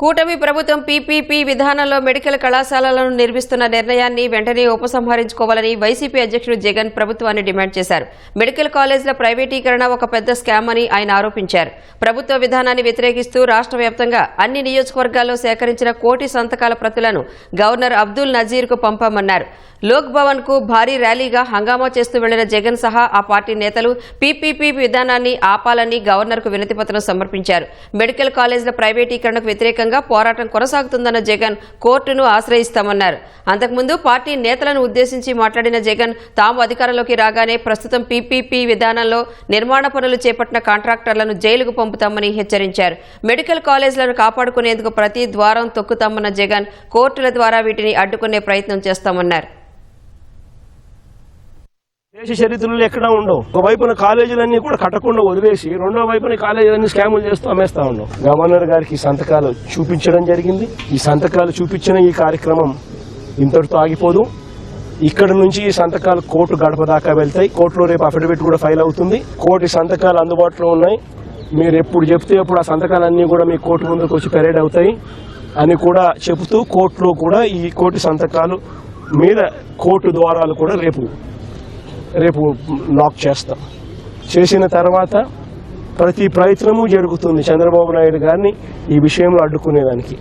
కూటమి ప్రభుత్వం పీపీపీ విధానంలో మెడికల్ కళాశాలలను నిర్మిస్తున్న నిర్ణయాన్ని వెంటనే ఉపసంహరించుకోవాలని వైసీపీ అధ్యక్షుడు జగన్ ప్రభుత్వాన్ని డిమాండ్ చేశారు. మెడికల్ కాలేజీల ప్రైవేటీకరణ ఒక పెద్ద స్కామ్ అని ఆయన ఆరోపించారు. ప్రభుత్వ విధానాన్ని వ్యతిరేకిస్తూ రాష్ట్ర వ్యాప్తంగా అన్ని నియోజకవర్గాల్లో సేకరించిన 1 కోటి సంతకాల ప్రతులను గవర్నర్ అబ్దుల్ నజీర్కు పంపామన్నారు. లోక్ భవన్ కు భారీ ర్యాలీగా హంగామా చేస్తూ వెళ్లిన జగన్ సహా ఆ పార్టీ నేతలు పీపీపీ విధానాన్ని ఆపాలని గవర్నర్కు వినతిపత్రం సమర్పించారు. మెడికల్ కాలేజీల ప్రైవేటీకరణకు వ్యతిరేకంగా పోరాటం కొనసాగుతుందన్న జగన్ కోర్టును ఆశ్రయిస్తామన్నారు. అంతకుముందు పార్టీ నేతలను ఉద్దేశించి మాట్లాడిన జగన్ తాము అధికారంలోకి రాగానే ప్రస్తుతం పీపీపీ విధానంలో నిర్మాణ పనులు చేపట్టిన కాంట్రాక్టర్లను జైలుకు పంపుతామని హెచ్చరించారు. మెడికల్ కాలేజీలను కాపాడుకునేందుకు ప్రతి ద్వారం తొక్కుతామన్న జగన్ కోర్టుల ద్వారా వీటిని అడ్డుకునే ప్రయత్నం చేస్తామన్నారు. దేశ చరిత్రలు ఎక్కడా ఉండవు. ఒకవైపున కాలేజీలన్నీ కూడా కట్టకుండా వదిలేసి రెండో వైపున కాలేజీలన్నీ స్కాములు చేస్తూ అమ్మేస్తా ఉన్నాం. గవర్నర్ గారికి సంతకాలు చూపించడం జరిగింది. ఈ సంతకాలు చూపించిన ఈ కార్యక్రమం ఇంతటితో ఆగిపోదు. ఇక్కడ నుంచి ఈ సంతకాలు కోర్టు గడప దాకా వెళ్తాయి. కోర్టులో రేపు అఫిడవిట్ కూడా ఫైల్ అవుతుంది. 1 కోటి సంతకాలు అందుబాటులో ఉన్నాయి. మీరు ఎప్పుడు చెప్తే అప్పుడు ఆ సంతకాలన్నీ కూడా మీ కోర్టు ముందుకు వచ్చి పెరేడ్ అవుతాయి అని కూడా చెబుతూ కోర్టులో కూడా ఈ 1 కోటి సంతకాలు మీద కోర్టు ద్వారాలు కూడా రేపు లాక్ చేస్తాం. చేసిన తర్వాత ప్రతి ప్రయత్నము జరుగుతుంది చంద్రబాబు నాయుడు గారిని ఈ విషయంలో అడ్డుకునేదానికి.